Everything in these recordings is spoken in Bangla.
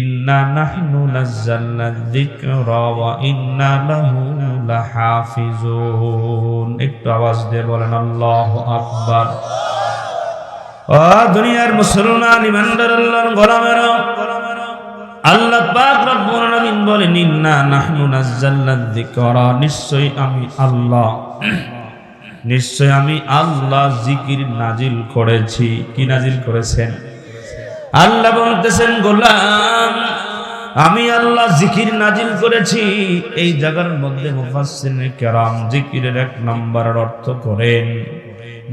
ইন্না নাহনু নাযালনা যিকরা ওয়া ইন্না লাহু লাহাফিজুন। একটু আওয়াজ দিয়ে বলেন আল্লাহু আকবার। ও দুনিয়ার মুসলমান ইমানদার আল্লাহর গোলামেরা, আল্লাহ পাক রব্বুল আলামিন বলেন ইন্না নাহনু নাযালনা যিকরা, নিশ্চয় আমি আল্লাহ জিকির নাজিল করেছি। কি নাজিল করেছেন? আল্লাহ বলতেছেন গোলাম আমি আল্লাহ জিকির নাজিল করেছি। এই জায়গার মধ্যে মুফাসসিরিনে কেরাম জিকিরের এক নম্বরের অর্থ করেন,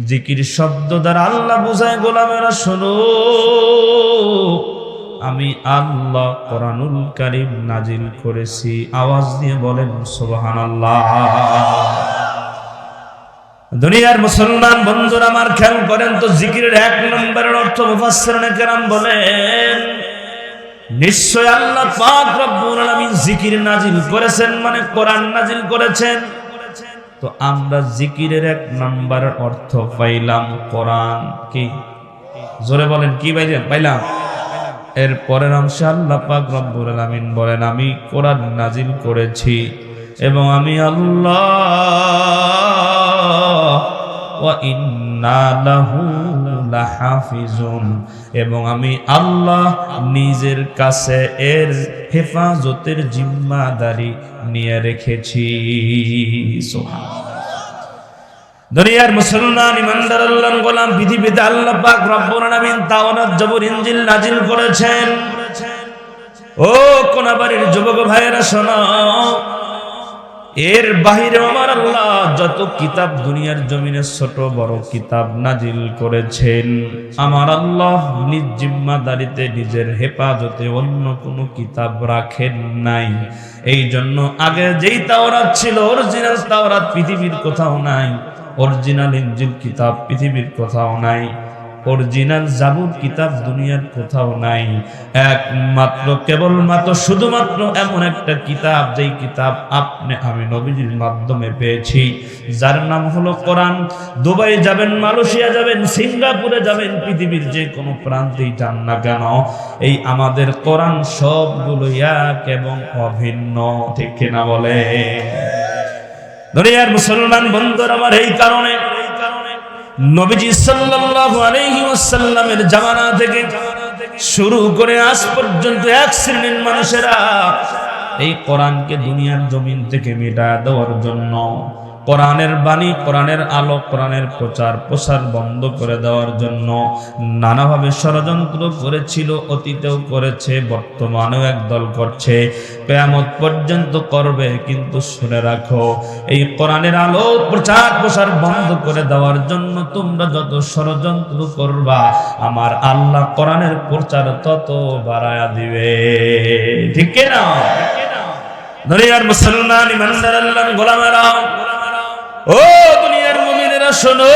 জিকির শব্দ দ্বারা আল্লাহ বোঝায় গোলামেরা শোনো, আমি আল্লাহ কোরআনুল কারীম নাজিল করেছি। আওয়াজ দিয়ে বলেন সুবহানাল্লাহ। দুনিয়ার মুসলমান বন্ধুরা আমার খেয়াল করেন তো, জিকিরের এক নম্বরের অর্থ মুফাসসিরিনে কেরাম বলেন নিশ্চয় আল্লাহ পাক রব্বুল আলামিন জিকির নাজিল করেছেন, মানে কোরআন নাজিল করেছেন। তো আমরা জিকিরের এক নম্বরের অর্থ পাইলাম কোরআন। কি জোরে বলেন, কি পাইলাম? এর পরের অংশে আল্লাহ পাক রব্বুল আলামিন বলেন আমি কোরআন নাজিল করেছি এবং আমি আল্লাহ ওয়া ইন্না লাহু লাহাফিজুন, এবং আমি আল্লাহ নিজের কাছে এর হেফাজতের জিম্মাদারি নিয়ে রেখেছি। দুনিয়ার মুসলমান ইমানদার আল্লাহর গোলাম, পৃথিবীতে আল্লাহ পাক রব্বুল আলামিন তাওরাত, জবুর, ইনজিল নাজিল করেছেন। ও কোনাবাড়ির যুবক ভাইয়েরা শোনো, এর বাহিরে আমার আল্লাহ যত কিতাব দুনিয়ার জমিনে ছোট বড় কিতাব নাজিল করেছেন, আমার আল্লাহ নিজ জিম্মাদারিতে নিজের হেফাজতে অন্য কোনো কিতাব রাখেন নাই। এই জন্য আগে যেই তাওরাত ছিল, অরিজিনাল তাওরাত পৃথিবীর কোথাও নাই, অরিজিনাল ইনজিল কিতাব পৃথিবীর কোথাও নাই, অরিজিনাল জাবুর কিতাব দুনিয়ার কোথাও নাই। একমাত্র কেবলমাত্র শুধুমাত্র এমন একটা কিতাব, যেই কিতাব আমি নবীজির মাধ্যমে পেয়েছি, যার নাম হলো কোরআন। দুবাই যাবেন, মালয়েশিয়া যাবেন, সিঙ্গাপুরে যাবেন, পৃথিবীর যে কোনো প্রান্তেই যান না কেন, এই আমাদের কোরআন সবগুলো এক এবং অভিন্ন। ঠিক কিনা বলে? দুনিয়ার মুসলমান বন্ধুরা আমার, এই কারণে নবীজি সাল্লাল্লাহু আলাইহি ওয়াসাল্লামের জামানা থেকে শুরু করে আজ পর্যন্ত এক শ্রেণীর মানুষেরা এই কোরআনকে দুনিয়ার জমিন থেকে মিটায় দেওয়ার জন্য, কোরআনের বাণী, কোরআনের আলো, কোরআনের প্রচার প্রসার বন্ধ করে দেওয়ার জন্য নানাভাবে ষড়যন্ত্র করেছিল। অতীতেও করেছে, বর্তমানেও একদল করছে, কিয়ামত পর্যন্ত করবে। কিন্তু শুনে রাখো, এই কোরআনের আলো প্রচার প্রসার বন্ধ করে দেওয়ার জন্য তোমরা যত ষড়যন্ত্র করবা, আমার আল্লাহ কোরআনের প্রচার তত বাড়ায়া দিবে। ঠিক না? দুনিয়ার মুসলমান ইমানদার আল্লাহর গোলামেরা, ও দুনিয়ার মুমিনেরা শোনো,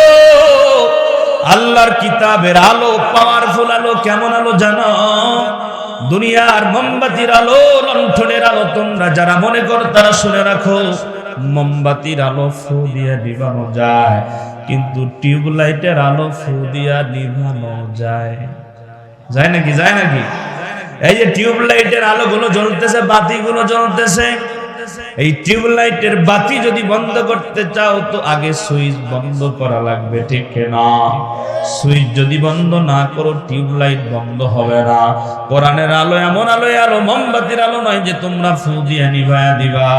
আল্লাহর কিতাবের আলো পাওয়ারফুল আলো। কেমন আলো জানো? দুনিয়ার মোমবাতির আলো, লণ্ঠনের আলো তোমরা যারা মনে করো তারা শুনে রাখো, মোমবাতির আলো ফু দিয়ে নিভানো যায়, কিন্তু টিউবলাইটের আলো ফু দিয়া নিভানো যায়। যায় নাকি? যায় নাকি? এই যে টিউবলাইটের আলোগুলো জ্বলতেছে, বাতিগুলো জ্বলতেছে, এই টিউবলাইটের বাতি যদি বন্ধ করতে চাও তো আগে সুইচ বন্ধ করা লাগবে। ঠিক না? সুইচ যদি বন্ধ না করো টিউবলাইট বন্ধ হবে না। কোরআনের আলো এমন আলো, মোমবাতির আলো নয় যে তোমরা ফু দিয়ে নিভায়া দিবা।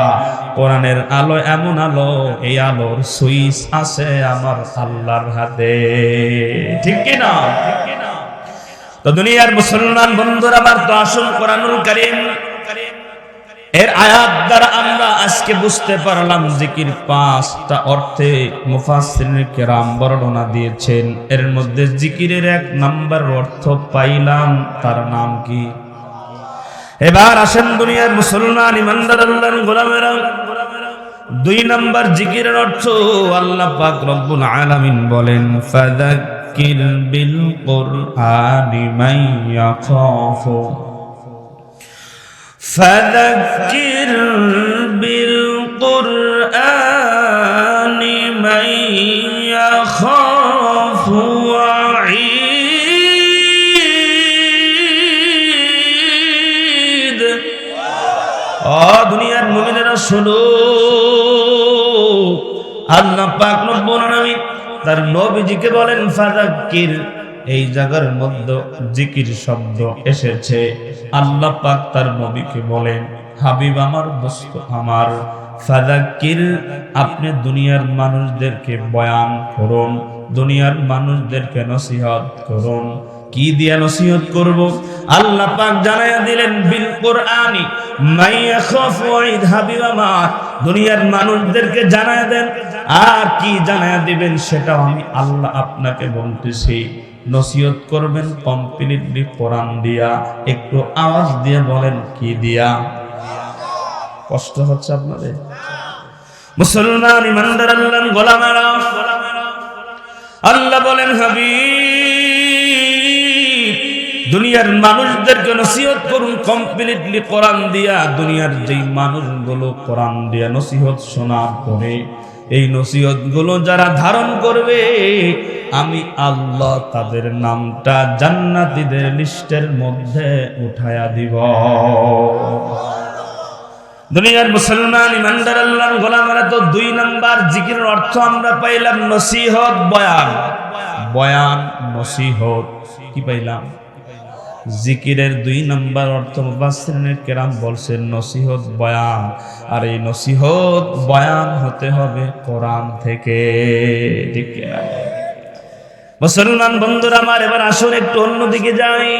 কোরআনের আলো এমন আলো, এই আলোর সুইচ আছে আমার আল্লাহর হাতে। ঠিক কি না? তো দুনিয়ার মুসলমান বন্ধুরা আমার, তো আসুন কোরআনুল কারীম এর আয়াত দ্বারা আমরা আজকে বুঝতে পারলাম জিকির 5টা অর্থে মুফাসসিরিনে কেরাম বর্ণনা দিয়েছেন। এর মধ্যে জিকিরের এক নাম্বার অর্থ পাইলাম, তার নাম কি? এবার আসেন দুনিয়ার মুসলমান ইমানদার আল্লাহর গোলামেরা, 2 নাম্বার জিকিরের অর্থ আল্লাহ পাক রব্বুল আলামিন বলেন ফাযাক্কির বিল কুরআনি মান ইয়াখাফু, فذكر بالقرآن من يخاف وعيد। দুনিয়ার মুমিনেরা শোনো, আল্লাহ পাক রব্বুল আলামিন তার নবীজিকে বলেন ফাযাক্কির। এই জায়গার মধ্যে জিকির শব্দ এসেছে। আল্লাহ পাক তার নবীকে বলেন, হাবিব আমার, দোস্ত আমার, ফাযাক্কির, আপনি দুনিয়ার মানুষদেরকে বয়ান করুন, দুনিয়ার মানুষদেরকে নসিহত করুন। কি দিয়া নসিহত করব? আল্লাহ পাক জানায়া দিলেন বিল কোরআনি মাই ইয়াখাফু ওয়াইদ। হাবিব আমার, দুনিয়ার মানুষদেরকে জানায়া দেন। আর কি জানায়া দিবেন সেটাও আমি আল্লাহ আপনাকে বলতেছি। নসিহত করবেন কমপ্লিটলি কোরআন দিয়া। একটু আওয়াজ দিয়ে বলেন, কি দিয়া? কষ্ট হচ্ছে আপনাদের? মুসলমান ইমানদার আল্লাহর গোলামেরা, আল্লাহ বলেন হাবিব, দুনিয়ার মানুষদেরকে নসিহত করুন কমপ্লিটলি কোরআন দিয়া। দুনিয়ার যেই মানুষগুলো কোরআন দিয়া নসিহত শোনার পরে এই নসিহত গুলো যারা ধারণ করবে, আমি আল্লাহ তাদের নামটা জান্নাতীদের লিস্টের মধ্যে উঠায়া দিব। দুনিয়ার মুসলমান ইমানদার আল্লাহর গোলামেরা, তো 2 নাম্বার জিকিরের অর্থ আমরা পাইলাম নসিহত, বয়ান। বয়ান, নসিহত, কি পাইলাম? জিকিরের 2 নাম্বার অর্থ মুফাসসিরিনে কেরাম বলছেন নসিহত, বয়ান। আর এই নসিহত বয়ান হতে হবে কোরআন থেকে। ঠিক না? মুসলমান বন্ধুরা আমার, এবার আসুন একটু অন্যদিকে যাই।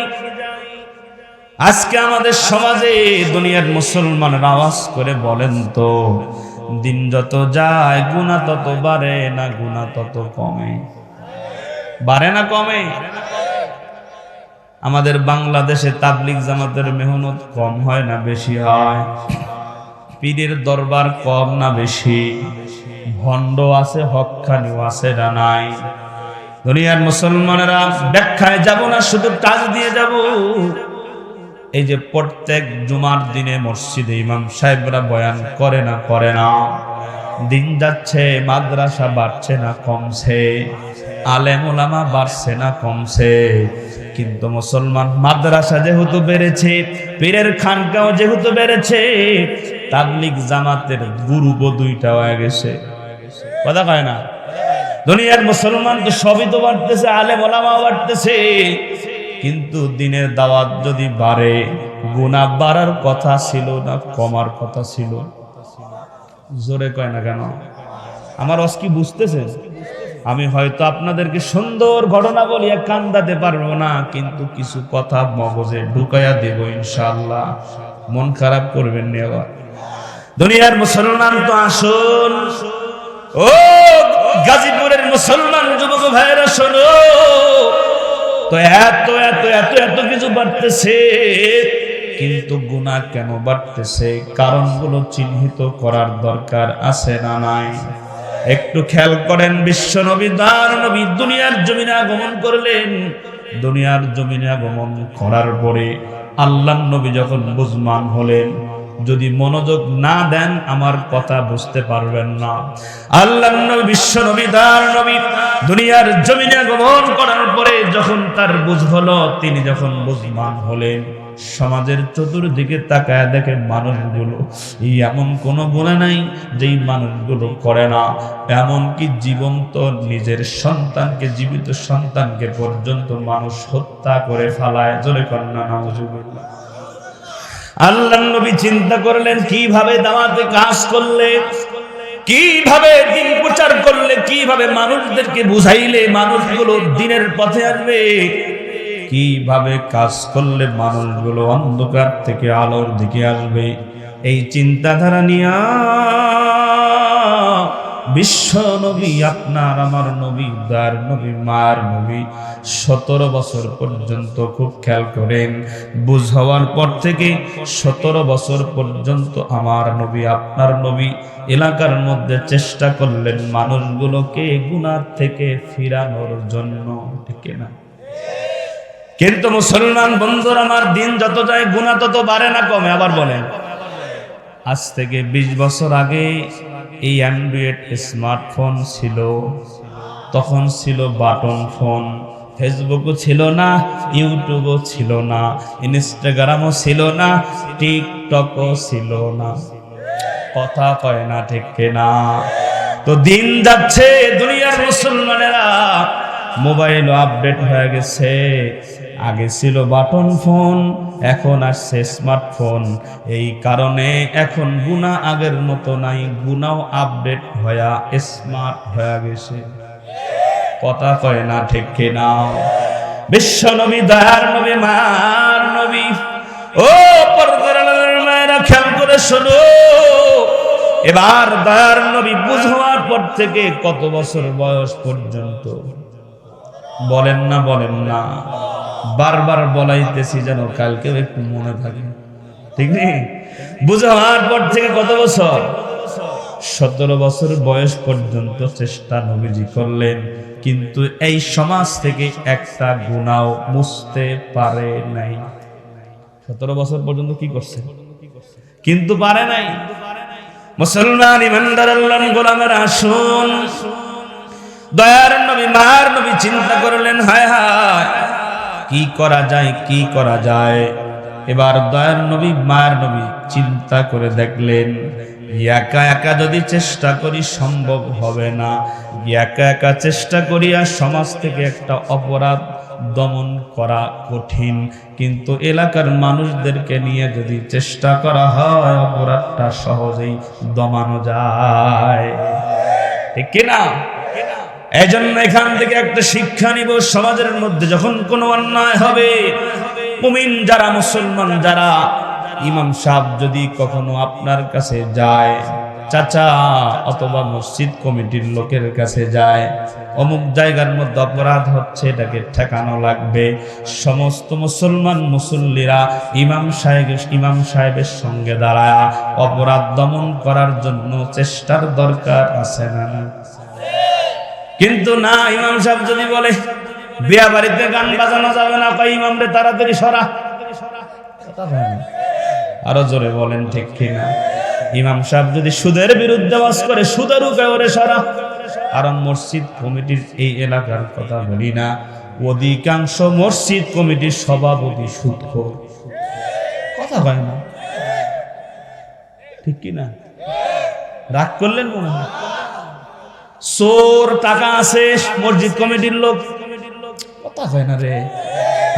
আজকে আমাদের সমাজে দুনিয়ার মুসলমানরা আওয়াজ করে বলেন তো, দিন যত যায় গুনাহ তত বাড়ে না গুনাহ তত কমে? বাড়ে না কমে? আমাদের বাংলাদেশে তাবলিগ জামাতের মেহনত কম হয় না বেশি হয়? পীরের দরবার কম না বেশি? ভণ্ড আছে, হক্কানিও আছে না নাই? দুনিয়ার মুসলমানেরা ব্যাখ্যায় যাব না, শুধু কাজ দিয়ে যাব। এই যে প্রত্যেক জুমার দিনে মসজিদে ইমাম সাহেবরা বয়ান করে না করে না? দিন যাচ্ছে, মাদ্রাসা বাড়ছে না কমছে? আলেম ওলামা বাড়ছে না কমছে? কিন্তু মুসলমান মাদ্রাসা যেহেতু বেড়েছে, পীরের খানকাও যেহেতু বেড়েছে, তাবলিগ জামাতের গ্রুপও 2টা হয়ে গেছে। কথা কয় না? দুনিয়ার মুসলমান তো সবই তো বাড়তেছে, আলেম ওলামাও বাড়তেছে, কিন্তু দিনের দাওয়াত যদি বাড়ে, গুনাহ বাড়ার কথা ছিল না কমার কথা ছিল? জোরে কয় না কেন? আমার অস কি বুঝতেছে? আমি হয়তো আপনাদেরকে সুন্দর ঘটনা বলিয়া কান্দাতে পারবো না, কিন্তু কিছু কথা মগজে ঢুকাইয়া দেব ইনশাআল্লাহ। মন খারাপ করবেন না। আবার দুনিয়ার মুসলমান তো আসুন, ও গাজীপুরের মুসলমান যুবক ভাইরা শোনো তো, এত এত এত এত কিছু বাড়তেছে, কিন্তু গুনাহ কেন বাড়তেছে? কারণগুলো চিহ্নিত করার দরকার আছে না নাই? একটু খেয়াল করেন। বিশ্ব নবী দার নবী দুনিয়ার জমিনে আগমন করলেন। দুনিয়ার জমিনে আগমন করার পরে আল্লাহর নবী যখন বুঝমান হলেন, যদি মনোযোগ না দেন আমার কথা বুঝতে পারবেন না। আল্লাহর নবী বিশ্ব নবী দার নবী দুনিয়ার জমিনে আগমন করার পরে যখন তার বুঝ হলো, তিনি যখন বুঝমান হলেন, সমাজের চতুর্দিকে তাকায় দেখেন মানুষগুলো এমন কোনো গুনাহ নাই যেই মানুষগুলো করে না। এমনকি জীবন্ত নিজের সন্তানকে, জীবিত সন্তানকে পর্যন্ত মানুষ হত্যা করে ফালায়। জোরে কন্যা নাউজুবিল্লাহ। আল্লাহর নবী চিন্তা করলেন কিভাবে দাওয়াতে কাজ করলে, কিভাবে দিন প্রচার করলে, কিভাবে মানুষদেরকে বুঝাইলে মানুষগুলো দিনের পথে আসবে, কিভাবে কাজ করলে মানুষগুলো অন্ধকার থেকে আলোর দিকে আসবে। এই চিন্তাধারা নিয়ে বিশ্ব নবী, আপনার আমার নবী, দার নবী, মার নবী 17 বছর পর্যন্ত, খুব খেয়াল করেন, বুঝ হওয়ার পর থেকে 17 বছর পর্যন্ত আমার নবী, আপনার নবী এলাকার মধ্যে চেষ্টা করলেন মানুষগুলোকে গুনাহ থেকে ফিরানোর জন্য। ঠিক না? কিন্তু মুসলমান বন্ধুরা আমার, দিন যত যায় গুনাহ তত বাড়ে না কমে? আবার বলেন। আজ থেকে 20 বছর আগে এই অ্যান্ড্রয়েড স্মার্টফোন ছিল, তখন ছিল বাটন ফোন। ফেসবুকও ছিল না, ইউটিউবও ছিল না, ইনস্টাগ্রামও ছিল না, টিকটকও ছিল না। কথা কয় না ঠিক কিনা? তো দিন যাচ্ছে, দুনিয়ার মুসলমানেরা মোবাইল আপডেট হয়ে গেছে। আগে ছিল বাটন ফোন, এখন আসছে স্মার্টফোন। এই কারণে এখন গুনাহ আগের মতো নাই, গুনাহও আপডেট হয়ে স্মার্ট হয়ে গেছে। কথা কয় না ঠিক কিনা? বিশ্ব নবী, দয়ার নবী, মায়ার নবী, ও পর্দার আড়ালের মায়েরা খেয়াল করে শোনো। এবার দয়ার নবী বুঝ হওয়ার পর থেকে কত বছর বয়স পর্যন্ত? বলেন না, বলেন না। বারবার বলাইতেছি যেন কালকেও একটু মনে থাকে, ঠিক নেই? বুঝ হওয়ার পর থেকে কত বছর? 17 বছর বয়স পর্যন্ত চেষ্টা নবীজি করলেন, কিন্তু এই সমাজ থেকে একটা গুনাহ মুছতে পারে নাই। 17 বছর পর্যন্ত কি করছে? কিন্তু পারে নাই। মুসলমান ইমানদার আল্লাহর গোলামের আসুন, দয়ার নবী, মায়ার নবী চিন্তা করলেন, হায় হায় কি করা যায়, কি করা যায়। এবার দয়ার নবী, মায়ার নবী চিন্তা করে দেখলেন, একা একা যদি চেষ্টা করি সম্ভব হবে না। একা একা চেষ্টা করি আর সমাজ থেকে একটা অপরাধ দমন করা কঠিন, কিন্তু এলাকার মানুষদেরকে নিয়ে যদি চেষ্টা করা হয় অপরাধটা সহজেই দমানো যায়, ঠিক কিনা? এই জন্য এখান থেকে একটা শিক্ষা নিব, সমাজের মধ্যে যখন কোনো অন্যায় হবে, মুমিন যারা, মুসলমান যারা, ইমাম সাহেব যদি কখনো আপনার কাছে যায়, চাচা অথবা মসজিদ কমিটির লোকের কাছে যায়, অমুক জায়গার মধ্যে অপরাধ হচ্ছে, এটাকে ঠেকানো লাগবে, সমস্ত মুসলমান মুসল্লিরা ইমাম সাহেবের সঙ্গে দাঁড়ায় অপরাধ দমন করার জন্য চেষ্টার দরকার আছে না? কিন্তু না, ইমাম সাহেব যদি বলে বিয়া বাড়িতে গান বাজানো যাবে না, কই ইমাম রে তাড়াতাড়ি সরা। আরো জোরে বলেন ঠিক কিনা? ইমাম সাহেব যদি সুদের বিরুদ্ধে ওয়াজ করে, সুদের উপরে ওরে সরা। কারণ মসজিদ কমিটির এই এলাকার কথা বলি না, অধিকাংশ মসজিদ কমিটির সভাপতি সুদখোর। কথা হয় না, ঠিক কিনা? রাগ করলেন মনে হয়? চোর, টাকা আছে মসজিদ কমিটির লোক। কথা হয় না রে।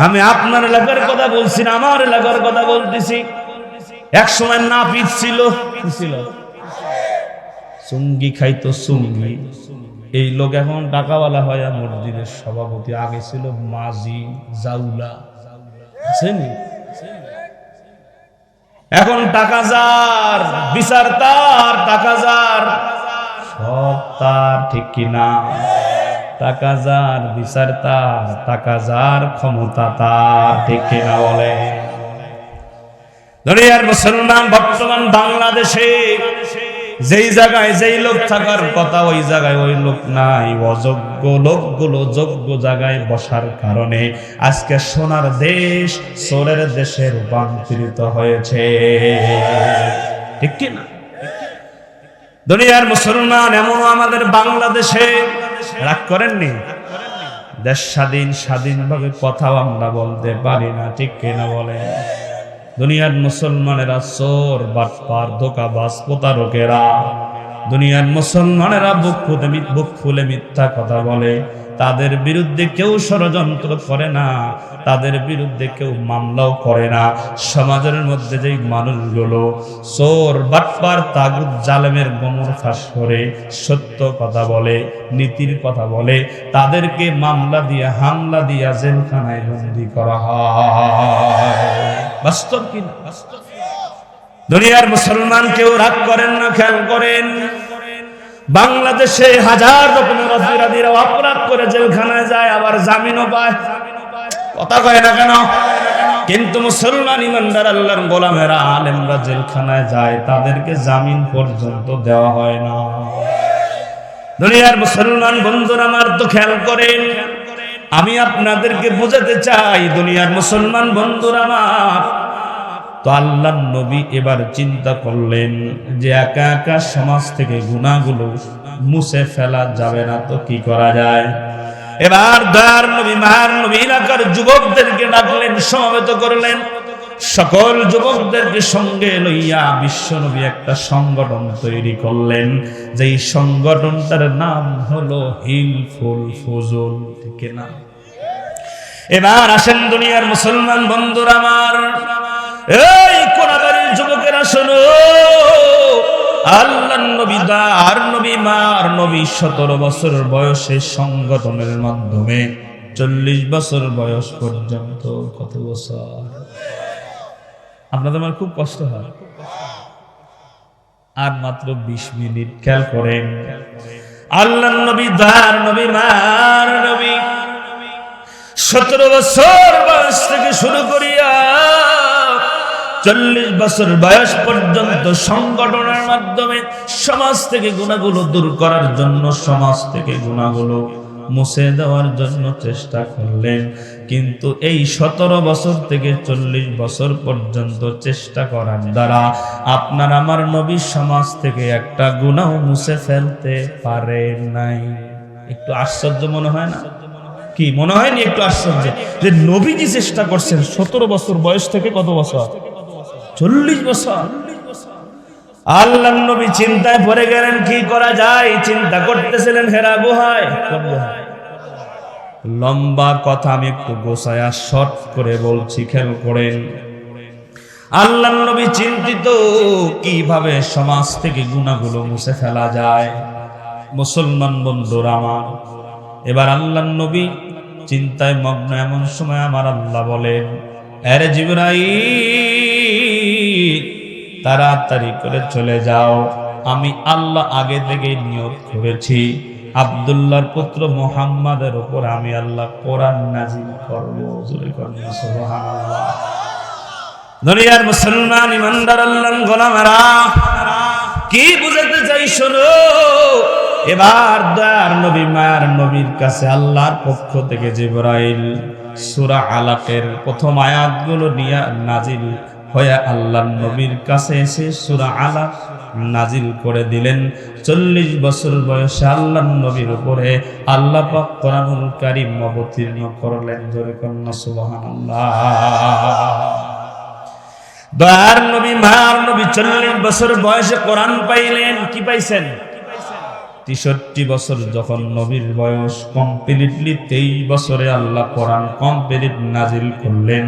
আমি আপনার এলাকার কথা বলছি না, আমার এলাকার কথা বলতেছি। এক সময় নাপিত ছিল, চুঙ্গি খাইতো, চুঙ্গি। এই লোক এখন টাকাওয়ালা হয় মসজিদের সভাপতি। আগে ছিল মাঝি, জাউলা, আছেনি? এখন টাকা যার, বিচার তার, টাকা যার, সব তার, ঠিক কিনা? টাকা যার, বিচার তার, টাকা যার, ক্ষমতা তার, ঠিক কিনা বলে? দুনিয়ার মুসলমান বর্তমান বাংলাদেশে যেই জায়গায় যেই লোক থাকার কথা ওই জায়গায় ওই লোক নাই। অযোগ্য লোকগুলো যোগ্য জায়গায় বসার কারণে আজকে সোনার দেশ চোরের দেশে রূপান্তরিত হয়েছে, ঠিক কিনা? দুনিয়ার মুসলমান এমন আমাদের বাংলাদেশে রাগ করেননি, দেশ স্বাধীন, স্বাধীনভাবে কথাও আমরা বলতে পারি না, ঠিক কিনা বলে? দুনিয়ার মুসলমানেরা চোর, বাটপার, ধোঁকাবাজ, প্রতারকেরা। দুনিয়ার মুসলমানেরা বুক ফুলে মিথ্যা কথা বলে। তাদের বিরুদ্ধে কেউ ষড়যন্ত্র করে না, তাদের বিরুদ্ধে কেউ মামলাও করে না। সমাজের মধ্যে যেই মানুষগুলো চোর, বাটপার, তাগুত, জালেমের গোমর ফাঁস করে সত্য কথা বলে, নীতির কথা বলে, তাদেরকে মামলা দিয়ে, হামলা দিয়া জেলখানায় বন্দী করা হয়। বাস্তব কিনা? দুনিয়ার মুসলমান কেউ রাগ করেন না, খেয়াল করেন। বাংলাদেশে হাজার রকমের অপরাধীরা অপরাধ করে জেলখানায় যায়, আবার জামিনও পায়। কথা কয় না কেন? কিন্তু মুসলমান ইমানদার আল্লাহর গোলামেরা, আলেমরা জেলখানায় যায়, তাদেরকে জামিন পর্যন্ত দেওয়া হয় না। দুনিয়ার মুসলমান বন্ধুরা আমার, তো খেয়াল করেন, আমি আপনাদেরকে বোঝাতে চাই, দুনিয়ার মুসলমান বন্ধুরা আমার, তো আল্লাহর নবী এবার চিন্তা করলেন যে একা একা সমাজ থেকে গুনাহগুলো মুছে ফেলা যাবে না, তো কি করা যায়? এবার দয়ার নবী মায়ার নবী এলাকার যুবকদেরকে ডাকলেন, সমবেত করলেন। সকল যুবকদেরকে সঙ্গে লইয়া বিশ্ব নবী একটা সংগঠন তৈরি করলেন, যেই সংগঠনটার নাম হলো হিলফুল ফুজুল, ঠিক না? এবার আসেন দুনিয়ার মুসলমান বন্ধুরা আমার, এই কোনাবাড়ির যুবকেরা শোনো, আল্লাহর নবী দার নবী মার নবী 17 বছর বয়সে সংগঠনের মাধ্যমে 40 বছর বয়স পর্যন্ত, কত বছর? আপনাদের আমার খুব কষ্ট হয়, আর মাত্র 20 মিনিট খেয়াল করেন। আল্লাহর নবী দার নবী মার নবী 17 বছর বয়স থেকে শুরু করিয়া 40 বছর বয়স পর্যন্ত সংগঠনের মাধ্যমে সমাজ থেকে গুনাহগুলো দূর করার জন্য, সমাজ থেকে গুনাহগুলো মুছে দেওয়ার জন্য চেষ্টা করলেন। কিন্তু এই 17 বছর থেকে 40 বছর পর্যন্ত চেষ্টা করার দ্বারা আপনার আমার নবী সমাজ থেকে একটা গুনাহ মুছে ফেলতে পারে নাই। একটু আশ্চর্য মনে হয় না? কি মনে হয়নি একটু আশ্চর্য যে নবীজি চেষ্টা করছেন 17 বছর বয়স থেকে কত বছর? 40 বছর। আল্লাহর নবী চিন্তায় পড়ে গেলেন, কি করা যায়? চিন্তা করতেছিলেন হেরা গুহায়। লম্বা কথা আমি একটু গোছায়া শর্ট করে বলছি, খেয়াল করেন। আল্লাহর নবী চিন্তিত কিভাবে সমাজ থেকে গুনাহগুলো মুছে ফেলা যায়। মুসলমান বন্ধুরা আমার, এবার আল্লাহর নবী চিন্তায় মগ্ন। এমন সময় আমার আল্লাহ বলেন, আরে জিবরাইল তাড়াতাড়ি করে চলে যাও, আমি আল্লাহ আগে থেকে নিয়ত করেছি আব্দুল্লাহর পুত্র মুহাম্মাদের উপর আমি আল্লাহ কোরআন নাযিল করব। জোরে বলেন সুবহানাল্লাহ। দুনিয়ার মুসলমান ইমানদার আল্লাহর গোলামেরা, কি বুঝাতে চাই শোনো। এবার দয়ার নবী মায়ার নবীর কাছে আল্লাহর পক্ষ থেকে জিবরাইল সূরা আলাকের প্রথম আয়াতগুলো নিয়ে নাজিল হয়ে আল্লাহর নবীর কাছে এসে সূরা আলাক নাজিল করে দিলেন। 40 বছর বয়সে আল্লাহর নবীর উপরে আল্লাহ পাক কোরআনুল কারীম অবতীর্ণ করলেন। জোরে কন্না সুবহানাল্লাহ। দয়ার নবী মায়ার নবী 40 বছর বয়সে কোরআন পাইলেন। কি পাইছেন? 63 বছর যখন নবীর বয়স, কমপ্লিটলি 23 বছরে আল্লাহ কোরআন কমপ্লিট নাজিল করলেন।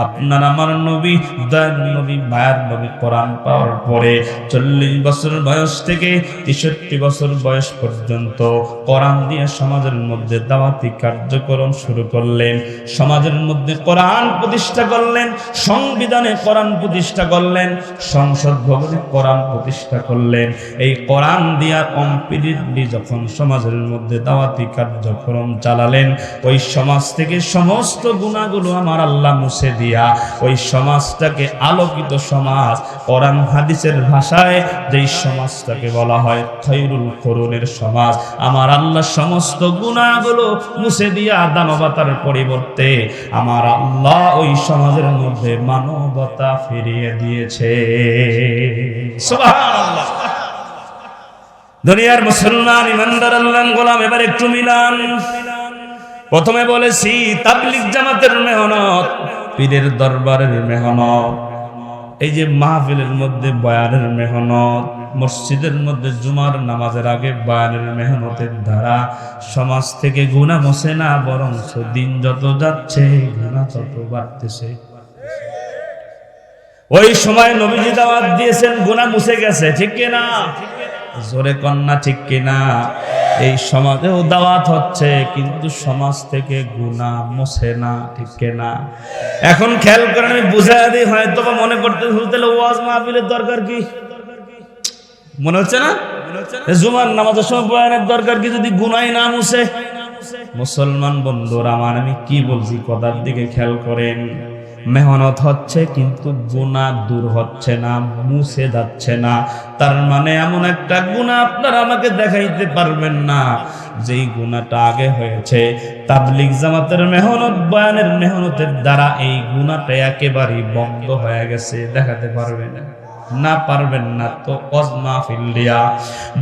আপনার আমার নবী দয়ার নবী মায়ার নবী কোরআন পাওয়ার পরে 40 বছর বয়স থেকে 63 বছর বয়স পর্যন্ত কোরআন দিয়ে সমাজের মধ্যে দাওয়াতি কার্যক্রম শুরু করলেন। সমাজের মধ্যে কোরআন প্রতিষ্ঠা করলেন, সংবিধানে কোরআন প্রতিষ্ঠা করলেন, সংসদ ভবনে কোরআন প্রতিষ্ঠা করলেন। এই কোরআন দিয়া কমপ্লিট যখন সমাজের মধ্যে দাওয়াতি কার্যক্রম চালালেন, ওই সমাজ থেকে সমস্ত গুনাহগুলো আমার আল্লাহ মুছে দিয়া ওই সমাজটাকে আলোকিত সমাজ, কোরআন হাদিসের ভাষায় যেই সমাজটাকে বলা হয় খায়রুল কুরুনের সমাজ, আমার আল্লাহ সমস্ত গুনাহগুলো মুছে দিয়া দানবতার পরিবর্তে আমার আল্লাহ ওই সমাজের মধ্যে মানবতা ফিরিয়ে দিয়েছে। সুবহানাল্লাহ। দুনিয়ার মুসলমান ইমানদার আল্লাহর গোলাম, এবার একটু মিলান। প্রথমে বলেছি তাবলীগ জামাতের মেহনত, পীরের দরবারের মেহনত, এই যে মাহফিলের মধ্যে বয়ানের মেহনত, মসজিদের মধ্যে জুমার নামাজের আগে বয়ানের মেহনতের দ্বারা সমাজ থেকে গুনাহ মুছে না, বরং দিন যত যাচ্ছে গুনাহ তত বাড়তেছে। ওই সময় নবীজি দাওয়াত দিয়েছেন, গুনাহ মুছে গেছে, ঠিক কিনা? জোরে কন্যা ঠিক কিনা? এই সমাজেও দাওয়াত হচ্ছে, কিন্তু সমাজ থেকে গুনাহ মুছে না, ঠিক কিনা? এখন খেয়াল করেন, আমি বুঝাই দিই, হয়তো বা মনে করতে তাহলে ওয়াজ মাহফিলের দরকার কি? মনে হচ্ছে না? জুমার নামাজের সময় বয়ানের দরকার কি যদি গুনাহই না মুছে? মুসলমান বন্ধুরা আমার, আমি কি বলছি কথার দিকে খেয়াল করেন। মেহনত হচ্ছে কিন্তু গুনাহ দূর হচ্ছে না, মুছে যাচ্ছে না। তার মানে এমন একটা গুনাহ আপনারা আমাকে দেখাইতে পারবেন না যেই গুনাহটা আগে হয়েছে তাবলীগ জামাতের মেহনত, বয়ানের মেহনতের দ্বারা এই গুনাহটা একেবারেই বন্ধ হয়ে গেছে, দেখাতে পারবেন না? পারবেন না তো ওয়াজ মাহফিল দিয়া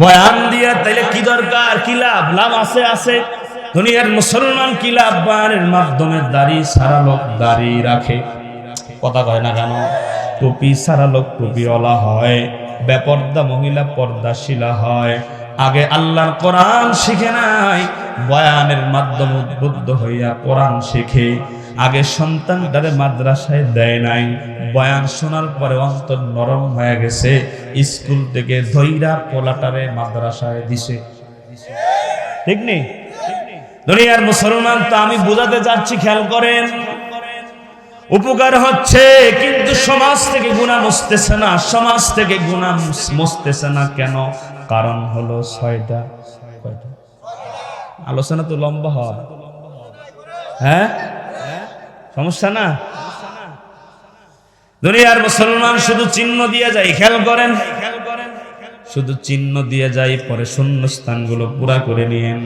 বয়ান দিয়া তাইলে কি দরকার? কি লাভ? লাভ আছে, আছে। দুনিয়ার মুসলমান কি লাভ? বয়ানের মাধ্যমে দাড়ি সারা লোক দাড়ি রাখে, কথা কয় না কেন? টুপি সারা লোক টুপিওয়ালা হয়, বেপর্দা মহিলা পর্দাশীলা হয়। আগে আল্লাহর কোরআন শিখে নাই, বয়ানের মাধ্যমে উদ্বুদ্ধ হইয়া কোরআন শিখে। আগে সন্তানটারে মাদ্রাসায় দেয় নাই, বয়ান শোনার পরে অন্তর নরম হয়ে গেছে, স্কুল থেকে ধইরা পোলাটারে মাদ্রাসায় দিছে। ঠিক নেই? দুনিয়ার মুসলমান তো আমি বোঝাতে যাচ্ছি, খেয়াল করেন, উপকার হচ্ছে কিন্তু সমাজ থেকে গুনাহ মুছতেছে না। সমাজ থেকে গুনাহ মুছতেছে না কেন? কারণ হলো 6টা। আলোচনা তো লম্বা হয়, হ্যাঁ, সমস্যা না? দুনিয়ার মুসলমান শুধু চিহ্ন দিয়ে যায়, খেয়াল করেন, শুধু চিহ্ন দিয়ে যায়, পরে শূন্যস্থানগুলো পুরা করে নিয়েন।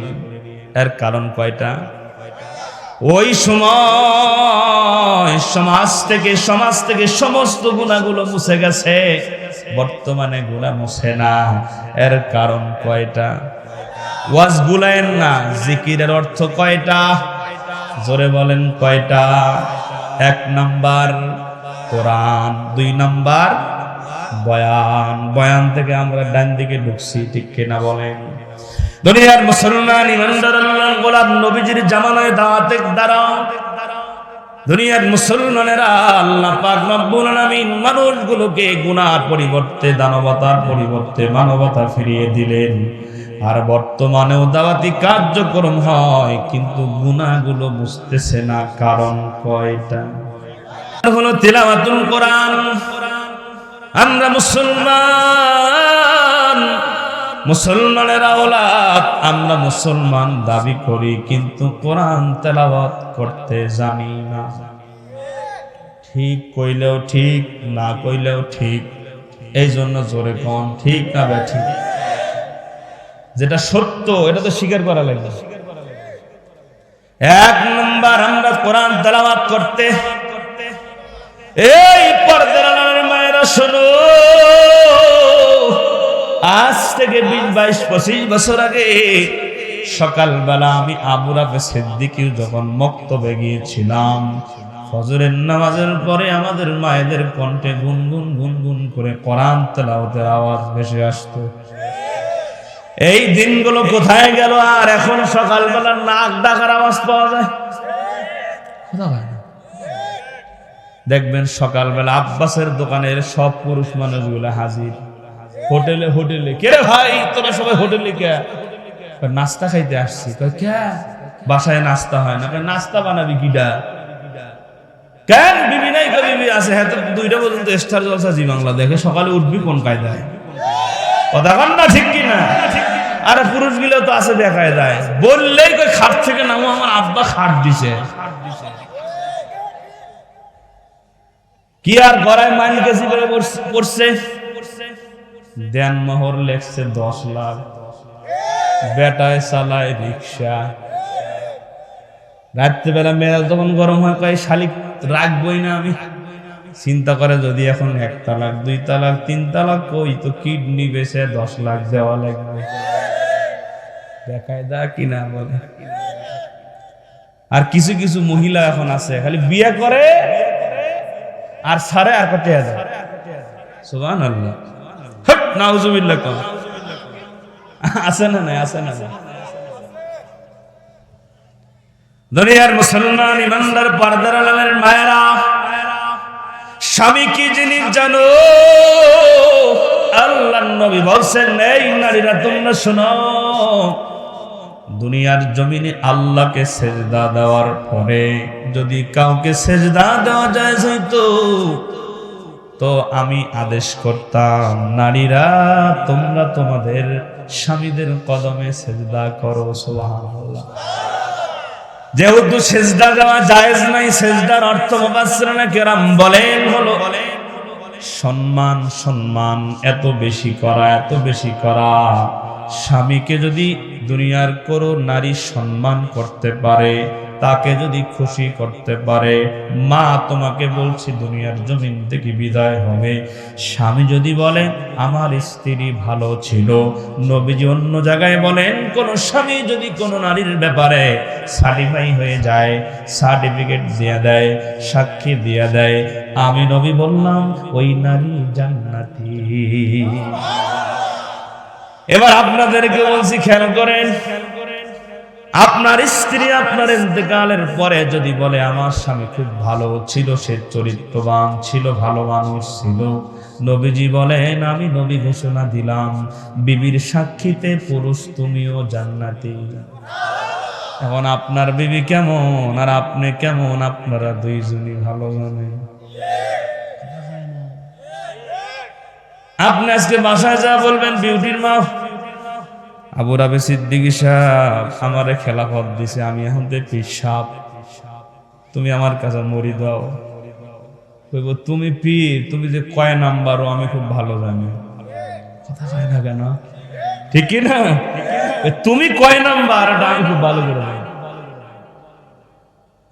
এর কারণ কয়টা? ওই সময় সমাজ থেকে সমস্ত গুনাহগুলো মুছে গেছে, বর্তমানে গুনাহ মুছে না। এর কারণ কয়টা? ওয়াজ গুলায়েন না, জিকিরের অর্থ কয়টা? জোরে বলেন কয়টা? 1 নাম্বার কোরআন, 2 নাম্বার বয়ান। বয়ান থেকে আমরা ডান দিকে ঢুকছি, ঠিক কিনা বলেন? দুনিয়ার মুসলমান ইমানদার আল্লাহর গোলাম নবীজির জামানায় দাওয়াতের দ্বারা দুনিয়ার মুসলমানেরা আল্লাহ পাক রব্বুল আলামিন মানুষগুলোকে গুনাহর পরিবর্তে দানবতার পরিবর্তে মানবতা ফিরিয়ে দিলেন। আর বর্তমানেও দাওয়াতি কার্যক্রম হয়, কিন্তু গুনাহগুলো মুছতেছে না। কারণ কয়টা? হলো তিলাওয়াতুল কোরআন। আমরা মুসলমানের আওলাদ, আমরা মুসলমান দাবি করি, কিন্তু কোরআন তেলাওয়াত করতে জানি না। ঠিক কইলেও ঠিক, না কইলেও ঠিক। এই জন্য জোরে কোন, ঠিক না বেঠিক? যেটা সত্য এটা তো স্বীকার করা লাগবে। 1 নাম্বার, আমরা কোরআন তেলাওয়াত করতে, এই পর্দার আড়ালের মায়েরা শোনো, আজ থেকে 20-22-25 বছর আগে সকালবেলা আমি আবু রাফে সিদ্দিকী যখন মক্তবে গিয়েছিলাম, ফজরের নামাজের পরে আমাদের মায়েদের কণ্ঠে গুনগুন গুনগুন করে কোরআন তেলাওয়াতের আওয়াজ ভেসে আসতো। এই দিনগুলো কোথায় গেল? আর এখন সকালবেলা নাক ডাকার আওয়াজ পাওয়া যায়। দেখবেন সকালবেলা আব্বাসের দোকানের সব পুরুষ মানুষগুলো হাজির, হোটেলে হোটেলে। কে রে ভাই, তোরা সবাই হোটেলে কে? নাস্তা খাইতে আসছি। কে? বাসায় নাস্তা হয় না। নাস্তা বানাবি কিডা? কেন বিবি নাই? বিবি আছে, হ্যাঁ, তো 2টা পর্যন্ত স্টার জলসা জি বাংলা দেখে, সকালে উঠবি কোন কায়দায়? কথা কন না, ঠিক কিনা? আরে পুরুষগুলো তো আছে দেখায় দেয়, বললেই কই খাট থেকে নামো, আমার আব্বা খাট দিছে। কি আর গড়ায় মাইন কেজি করে পড়ছে, দেনমোহর লেখছে 10 লাখ, বেটায় চালায় রিক্সা। রাত্রিবেলা মেজাজ যখন গরম হয় কয় শালিক রাখবই না আমি। চিন্তা করে যদি এখন 1 তালাক 2 তালাক 3 তালাক, কই তো কিডনি বেচে 10 লাখ দেওয়া লাগবে। দেখায় দা কিনা বলে। আর কিছু কিছু মহিলা এখন আছে খালি বিয়ে করে আর সারে আর কত যায়। সুবহানাল্লাহ, হট নাউজুবিল্লাহ। কোন আছে না? নাই, আছে না? দুনিয়ার মুসলমান ইমানদার পর্দার আড়ালের মায়েরা, স্বামী কি জিনিস জানো? আল্লাহর নবী বলছেন, এই নারীরা তোমরা শোনো, দুনিয়ার জমিনে আল্লাহকে সেজদা দেওয়ার পরে যদি কাউকে সেজদা দেওয়া যায় তো আমি আদেশ করতাম, নারীরা তোমরা তোমাদের স্বামীদের কদমে সেজদা করো। সুবহানাল্লাহ। যেহেতু সেজদা দেওয়া জায়েজ নাই, সেজদার অর্থ মুফাসসিরিনে কেরাম বলেন হলো সম্মান। সম্মান এত বেশি করা। স্বামীকে যদি দুনিয়ার কোনো নারী সম্মান করতে পারে, তাকে যদি খুশি করতে পারে, মা তোমাকে বলছি দুনিয়ার জমিন থেকে বিদায় হবে, স্বামী যদি বলে আমার স্ত্রী ভালো ছিল, নবীজি অন্য জায়গায় বলেন কোন স্বামী যদি কোন নারীর ব্যাপারে সার্টিফাই হয়ে যায়, সার্টিফিকেট দিয়ে দেয়, সাক্ষী দিয়ে দেয়, আমি নবী বললাম ওই নারী জান্নাতি। এবার আপনাদেরকে বলছি খেয়াল করেন, আপনার স্ত্রী আপনার ইন্তেকালের পরে যদি বলে আমার স্বামী খুব ভালো ছিল, সে চরিত্রবান ছিল, ভালো মানুষ ছিল, নবীজি বলেন আমি নবী ঘোষণা দিলাম বিবির সাক্ষীতে পুরুষ তুমিও জান্নাতি। এখন আপনার বিবি কেমন আর আপনি কেমন আপনারা দুইজনই ভালো জানেন। আপনি আজকে বাসায় যা বলবেন বিউটির মা আবু রাবে সিদ্দিকী সাহেব আমারে খেলাফত দিছে, আমি এখন তো পিসাব, তুমি আমার কাছে মরি দাও। কইব তুমি পীর, তুমি যে কয় নাম্বারও আমি খুব ভালো জানি। কথা কয় না কেন? ঠিক কি না? তুমি কয় নাম্বার এটা আমি খুব ভালো করে জানি।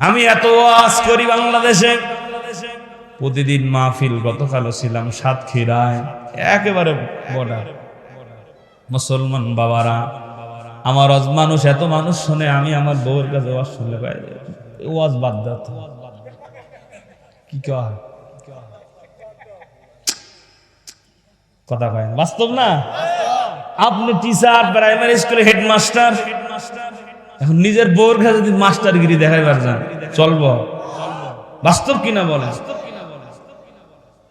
আমি এত ওয়াজ করি বাংলাদেশে, প্রতিদিন মাহফিল, গতকালও ছিলাম সাতক্ষীরায়, একেবারে বর্ডার মুসলমান বাবারা, আমার মানুষ এত মানুষ শুনে, আমি আমার বউয়ের কাছে ওয়াজ শুনলে ওয়াজ বাদ দাও তো, কি কয় কথা কয় বাস্তব না। আপনি টিচার, প্রাইমারি স্কুলে হেডমাস্টার, এখন নিজের বউয়ের কাছে যদি মাস্টারগিরি দেখাইবার যান চলবো? বাস্তব কিনা বলেন?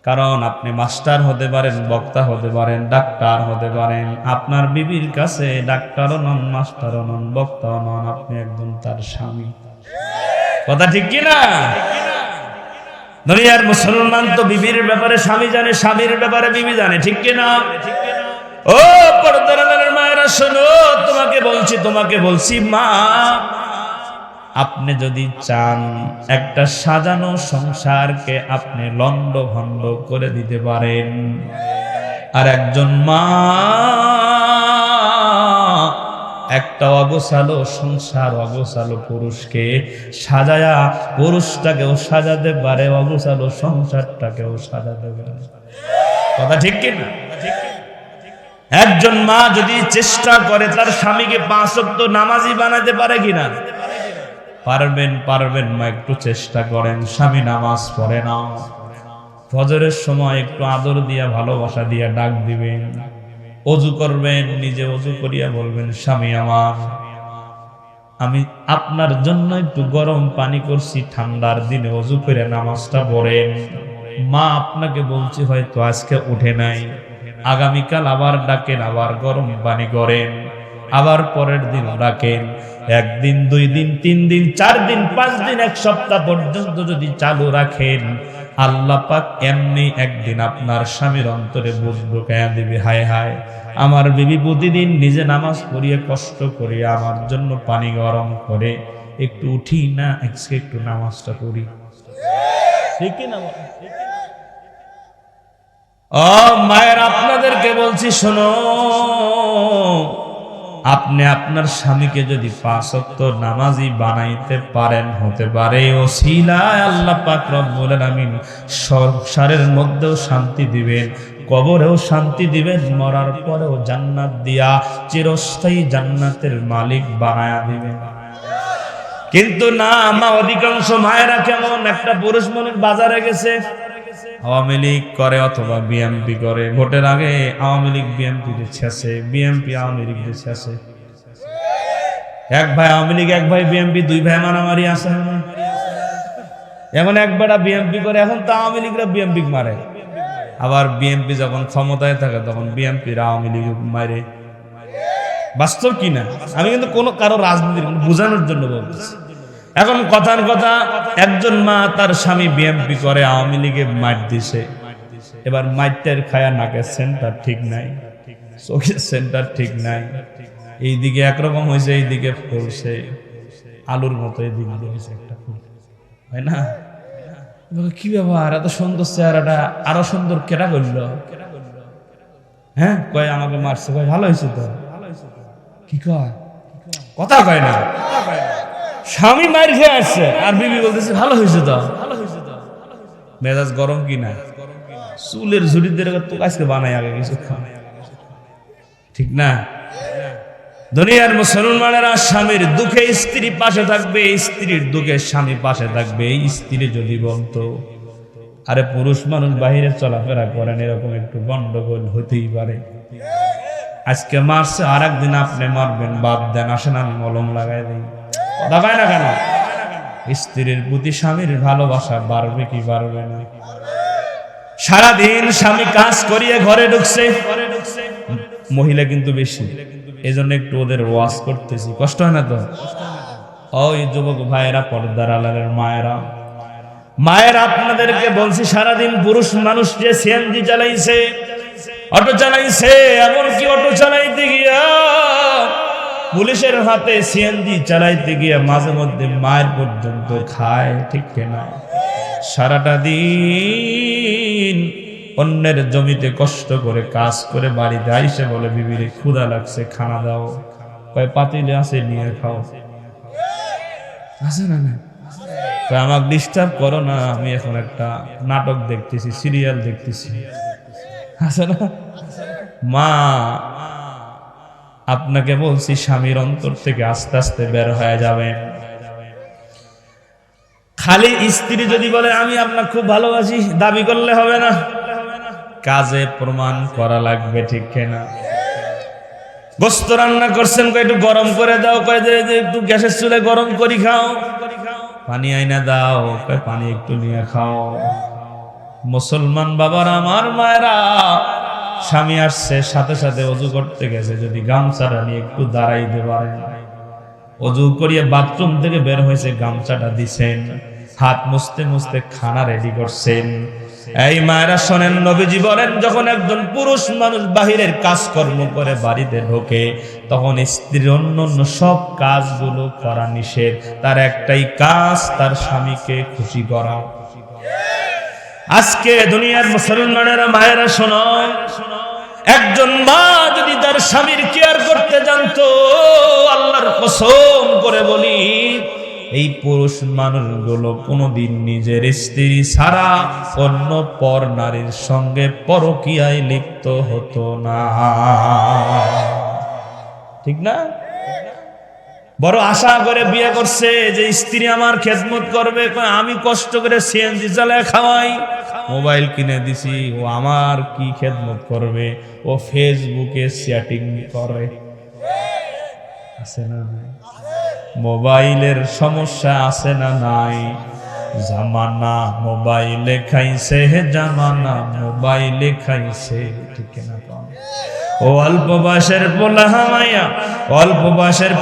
কারণ আপনি মাস্টার হতে পারেন, বক্তা হতে পারেন, ডাক্তার হতে পারেন, আপনার বিবির কাছে ডাক্তারও নন, মাস্টারও নন, বক্তাও নন, আপনি একজন তার স্বামী। কথা ঠিক কিনা? দুনিয়ার মুসলমান তো বিবির ব্যাপারে স্বামী জানে, স্বামীর ব্যাপারে বিবি জানে, ঠিক কিনা? ও পর্দার আড়ালের মায়েরা শোনো, তোমাকে বলছি মা, আপনি যদি চান একটা সাজানো সংসারকে আপনি লন্ডভন্ড করে দিতে পারেন, আর একজন মা একটা অগোছালো সংসার, অগোছালো পুরুষকে সাজায়া পুরুষটাকেও সাজাতে পারে, অগোছালো সংসারটাকেও সাজাতে পারে। কথা ঠিক কিনা? একজন মা যদি চেষ্টা করে তার স্বামীকে 5 ওয়াক্ত নামাজি বানাতে পারে কিনা? পারবেন মা, একটু চেষ্টা করেন। স্বামী নামাজ পড়ে না, ফজরের সময় একটু আদর দিয়া, ভালোবাসা দিয়া ডাক দিবেন, ওযু করবেন, নিজে ওযু করিয়া বলবেন স্বামী আমার, আমি আপনার জন্য একটু গরম পানি করছি, ঠান্ডার দিনে ওযু করে নামাজটা পড়েন। মা আপনাকে বলছি হয়তো আজকে উঠে নাই, আগামীকাল আবার ডাকেন, আবার গরম পানি করেন, আবার পরের দিন ডাকেন। 1 দিন 2 দিন 3 দিন 4 দিন 5 দিন 1 সপ্তাহ পর্যন্ত যদি চালু রাখেন, আল্লাহ পাক এমনি একদিন আপনার স্বামীর অন্তরে বুঝ ঢুকাইয়া দিবে, হায় হায় আমার বিবি প্রতিদিন নিজে নামাজ পড়িয়ে কষ্ট করে আমার জন্য পানি গরম করে, একটু উঠি না আজকে একটু নামাজটা পড়ি। ঠিক কি না? ও মায়ের, আপনাদেরকে বলছি শোনো, আপনি আপনার স্বামীকে যদি 5 ওয়াক্ত নামাজি বানাইতে পারেন, হতে পারে ওসিলায় আল্লাহ পাক রব্বুল আলামিন সংসারের মধ্যেও শান্তি দিবেন, কবরেও শান্তি দিবেন, মরার পরেও জান্নাত দিয়া চিরস্থায়ী জান্নাতের মালিক বানায়া দিবেন। কিন্তু না মা, অধিকাংশ মায়েরা কেমন, একটা পুরুষ মনের বাজারে গেছে, আওয়ামী লীগ করে অথবা বিএনপি করে, ভোটের আগে আওয়ামী লীগ বিএনপি ছেছে, বিএনপি আওয়ামী লীগ ছেছে, এক ভাই আওয়ামী লীগ, এক ভাই বিএনপি, 2 ভাই মারামারি আছে। এখন এক বেটা বিএনপি করে, এখন তো আওয়ামী লীগরা বিএনপি মারে, আবার বিএনপি যখন ক্ষমতায় থাকে তখন বিএনপির আওয়ামী লীগ মারে। বাস্তব কিনা? আমি কিন্তু কোনো কারো রাজনীতির বোঝানোর জন্য বলতেছি। এখন কথার কথা, একজন মা তার স্বামী বিএনপি করে, আওয়ামী লীগে মাইট দিছে, এবার মাইটের খায়া নাকের সেন্টার ঠিক নাই, চোখের সেন্টার ঠিক নাই, এইদিকে একরকম হয়েছে, এইদিকে ফুলছে আলুর মতো, এইদিকে দিয়েছে একটা ফুল, হয় না? কি ব্যাপার, এত সুন্দর চেহারাটা আরো সুন্দর কেটা করলো? হ্যাঁ কয় আমাকে মারছে, কয় ভালো হয়েছে তো, কি কয়? কথা কয় না। স্বামী মার খেয়ে আসছে আর বিবি বলতেছে ভালো হয়েছে তো, মেজাজ গরম কিনা, চুলের ঝুড়িদের তো আজকে বানাই আগে কিছু ঠিক না। দুনিয়ার মুসলমানেরা স্বামীর দুঃখে স্ত্রী পাশে থাকবে, স্ত্রীর দুঃখে স্বামী পাশে থাকবে। এই স্ত্রী যদি বলতো আরে পুরুষ মানুষ বাহিরে চলাফেরা করেন, এরকম একটু গন্ডগোল হতেই পারে, আজকে মারছে আর একদিন আপনি মারবেন, বাদ দেন, আসেন আমি মলম লাগাই দিই, কথা পায় না কেন? স্ত্রীর প্রতি স্বামীর ভালোবাসা বাড়বে কি বাড়বে না? সারাদিন স্বামী কাজ করিয়ে ঘরে ঢুকছে, মহিলা কিন্তু বেশি, এই জন্য একটু ওদের ওয়াজ করতেছি, কষ্ট হয় না তো? ওই যুবক ভাইয়েরা, পর্দার আড়ালের মায়েরা, আপনাদেরকে বলছি, সারাদিন পুরুষ মানুষ যে সিএনজি চালাইছে, অটো চালাইছে, এমনকি অটো চালাইতে গিয়া পুলিশের হাতে সিএনজি চালাইতে গিয়া মাঝে মধ্যে মায়ের পর্যন্ত খায়, ঠিক কিনা? সারাটা দিন অন্যের জমিতে কষ্ট করে কাজ করে বাড়িতে আইসে বলে বিবিরে ক্ষুধা লাগছে, খানা দাও, কয় পাতিলে আছে নিয়ে খাও, আছে না? না আমাকে ডিস্টার্ব করো না, আমি এখন একটা নাটক দেখতেছি, সিরিয়াল দেখতেছি, আছে না? মা, আপনাকে বলছি স্বামীর অন্তর থেকে আস্তে আস্তে বের হয়ে যাবেন। খালি স্ত্রী যদি বলে আমি আপনাকে খুব ভালোবাসি, দাবি করলে হবে না, কাজে প্রমাণ করা লাগবে, ঠিক কিনা? গোস্ত রান্না করছেন, কয় একটু গরম করে দাও, কয় যে একটু গ্যাসের চুলে গরম করি খাও, পানি আইনা দাও, কয় পানি একটু নিয়ে খাও। মুসলমান বাবার, আমার মায়েরা, স্বামী আসছে, সাথে সাথে অজু করতে গেছে, যদি গামছাটা নিয়ে একটু দাঁড়াইতে পারেন, অজু করিয়ে বাথরুম থেকে বের হয়েছে, গামছাটা দিছেন, হাত মুছতে মুছতে খানা রেডি করছেন। এই মায়েরা শোনেন, নবীজি বলেন যখন একজন পুরুষ মানুষ বাহিরের কাজকর্ম করে বাড়িতে ঢোকে, তখন স্ত্রীর অন্য সব কাজগুলো করা নিষেধ, তার একটাই কাজ, তার স্বামীকে খুশি করা। আজকে দুনিয়ার মুসলমানেরা, মায়েরা শোনো, একজন মা যদি তার স্বামীর কেয়ার করতে জানতো, আল্লাহর কসম করে বলি, এই পুরুষ মানুষগুলো কোনোদিন নিজের স্ত্রী ছাড়া অন্য পর নারীর সঙ্গে পরকীয়ায় লিপ্ত হতো না, ঠিক না? বড় আশা করে বিয়ে করছে যে স্ত্রী আমার খেদমত করবে, আমি কষ্ট করে সিএনজি চালায় খাওয়াই, মোবাইল কিনে দিছি, ও আমার কি খেদমত করবে, ও ফেসবুকে চ্যাটিং করে, আছে না? মোবাইলের সমস্যা আছে না নাই? জামানা মোবাইলে খাইছে, জামানা মোবাইলে খাইছে, ঠিক না? ও অল্প বয়সের